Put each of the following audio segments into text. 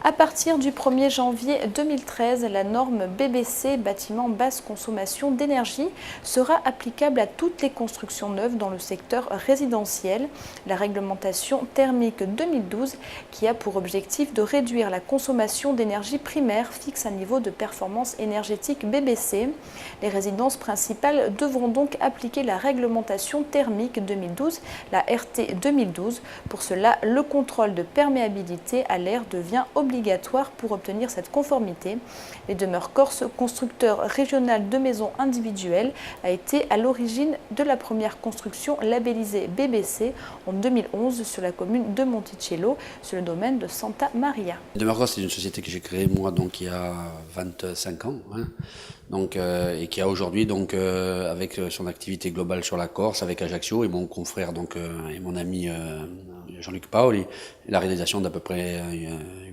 À partir du 1er janvier 2013, la norme BBC bâtiment basse consommation d'énergie sera applicable à toutes les constructions neuves dans le secteur résidentiel. La réglementation thermique 2012 qui a pour objectif de réduire la consommation d'énergie primaire fixe un niveau de performance énergétique BBC. Les résidences principales devront donc appliquer la réglementation thermique 2012, la RT 2012. Pour cela, le contrôle de perméabilité à l'air devient obligatoire pour obtenir cette conformité. Les Demeures Corse, constructeur régional de maisons individuelles, a été à l'origine de la première construction labellisée BBC en 2011 sur la commune de Monticello, sur le domaine de Santa Maria. Demeures Corse, c'est une société que j'ai créée moi donc il y a 25 ans, et qui a aujourd'hui avec son activité globale sur la Corse, avec Ajaccio et mon confrère et mon ami Jean-Luc Paoli, la réalisation d'à peu près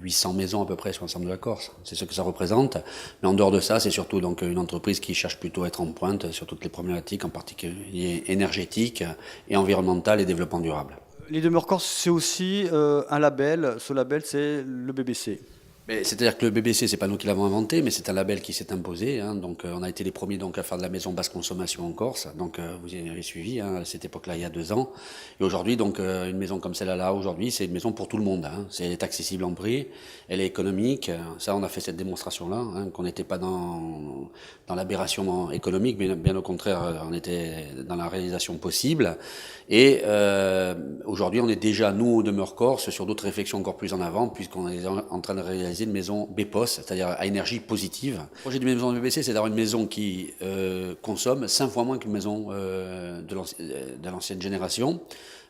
800 maisons à peu près sur l'ensemble de la Corse. C'est ce que ça représente. Mais en dehors de ça, c'est surtout une entreprise qui cherche plutôt à être en pointe sur toutes les problématiques, en particulier énergétiques et environnementales et développement durable. Les Demeures Corse, c'est aussi un label. Ce label, c'est le BBC. C'est-à-dire que le BBC, c'est pas nous qui l'avons inventé, mais c'est un label qui s'est imposé. On a été les premiers à faire de la maison basse consommation en Corse. Vous y avez suivi à cette époque-là, il y a 2 ans. Et aujourd'hui, une maison comme celle-là, aujourd'hui, c'est une maison pour tout le monde. Elle est accessible en prix, elle est économique. Ça, on a fait cette démonstration-là, qu'on n'était pas dans l'aberration économique, mais bien au contraire, on était dans la réalisation possible. Et aujourd'hui, on est déjà, nous, au Demeures Corse, sur d'autres réflexions encore plus en avant, puisqu'on est en train de réaliser une maison BPOS, c'est-à-dire à énergie positive. Le projet d'une maison BBC, c'est d'avoir une maison qui consomme 5 fois moins qu'une maison de l'ancienne génération.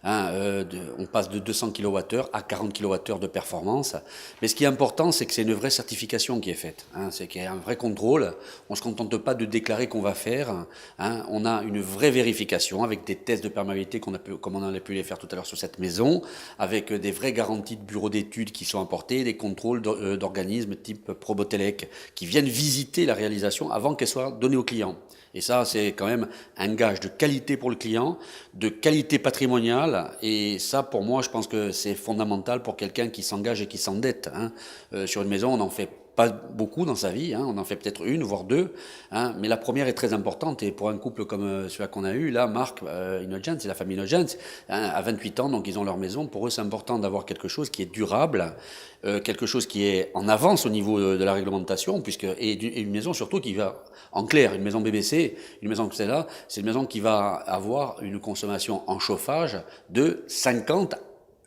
On passe de 200 kWh à 40 kWh de performance. Mais ce qui est important, c'est que c'est une vraie certification qui est faite. C'est qu'il y a un vrai contrôle. On ne se contente pas de déclarer qu'on va faire. On a une vraie vérification avec des tests de perméabilité comme on a pu les faire tout à l'heure sur cette maison, avec des vraies garanties de bureaux d'études qui sont apportées, des contrôles d'organismes type Probotelec qui viennent visiter la réalisation avant qu'elle soit donnée au client. Et ça, c'est quand même un gage de qualité pour le client, de qualité patrimoniale. Et ça, pour moi, je pense que c'est fondamental pour quelqu'un qui s'engage et qui s'endette. Sur une maison, on n'en fait pas beaucoup dans sa vie, on en fait peut-être 1, voire 2, mais la première est très importante. Et pour un couple comme celui qu'on a eu, là, Marc Innocent, c'est la famille Innocent, à 28 ans, donc ils ont leur maison. Pour eux, c'est important d'avoir quelque chose qui est durable, quelque chose qui est en avance au niveau de la réglementation, et une maison surtout qui va, en clair, une maison BBC, une maison comme celle-là, c'est une maison qui va avoir une consommation en chauffage de 50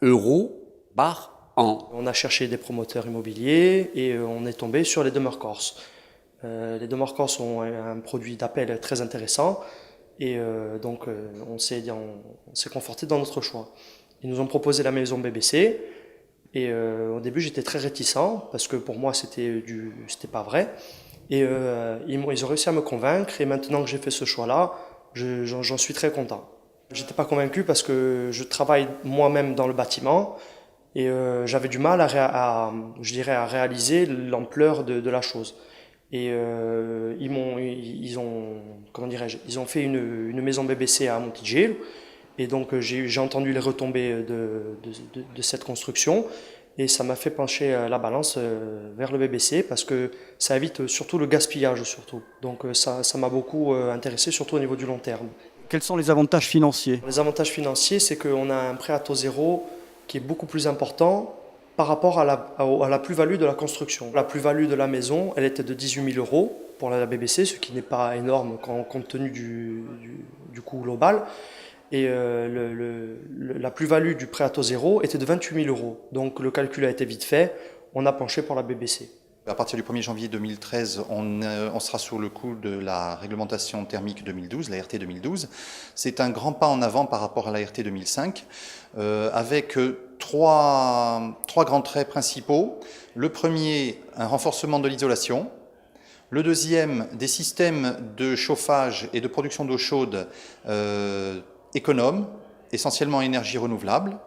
€ par an. On a cherché des promoteurs immobiliers et on est tombé sur les Demeures Corse. Les Demeures Corse ont un produit d'appel très intéressant et on s'est conforté dans notre choix. Ils nous ont proposé la maison BBC et au début j'étais très réticent parce que pour moi c'était pas vrai. Et ils ont réussi à me convaincre et maintenant que j'ai fait ce choix-là, j'en suis très content. J'étais pas convaincu parce que je travaille moi-même dans le bâtiment et j'avais du mal à réaliser l'ampleur de la chose. Et ils ont fait une maison BBC à Monticello et donc j'ai entendu les retombées de cette construction. Et ça m'a fait pencher la balance vers le BBC parce que ça évite surtout le gaspillage surtout. Donc ça m'a beaucoup intéressé, surtout au niveau du long terme. Quels sont les avantages financiers? Les avantages financiers, c'est qu'on a un prêt à taux zéro qui est beaucoup plus important par rapport à la plus-value de la construction. La plus-value de la maison, elle était de 18 000 € pour la BBC, ce qui n'est pas énorme compte tenu du coût global. Et la plus-value du prêt à taux zéro était de 28 000 €. Donc le calcul a été vite fait, on a penché pour la BBC. À partir du 1er janvier 2013, on sera sous le coup de la réglementation thermique 2012, la RT 2012. C'est un grand pas en avant par rapport à la RT 2005, avec trois grands traits principaux. Le premier, un renforcement de l'isolation. Le deuxième, des systèmes de chauffage et de production d'eau chaude économes, essentiellement énergie renouvelable.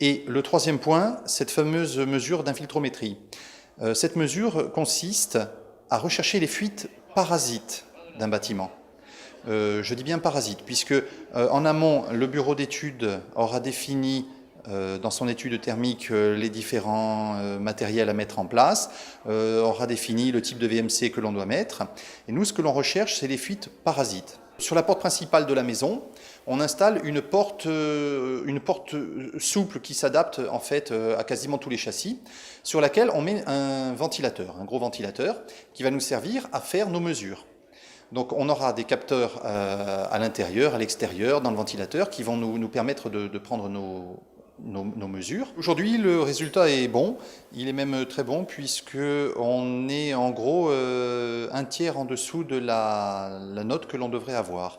Et le troisième point, cette fameuse mesure d'infiltrométrie. Cette mesure consiste à rechercher les fuites parasites d'un bâtiment. Je dis bien parasites, puisque en amont, le bureau d'études aura défini dans son étude thermique les différents matériels à mettre en place, aura défini le type de VMC que l'on doit mettre. Et nous, ce que l'on recherche, c'est les fuites parasites. Sur la porte principale de la maison, on installe une porte souple qui s'adapte en fait à quasiment tous les châssis, sur laquelle on met un ventilateur, un gros ventilateur, qui va nous servir à faire nos mesures. Donc on aura des capteurs à l'intérieur, à l'extérieur, dans le ventilateur, qui vont nous permettre de prendre nos mesures. Aujourd'hui, le résultat est bon, il est même très bon puisqu'on est en gros un tiers en dessous de la note que l'on devrait avoir.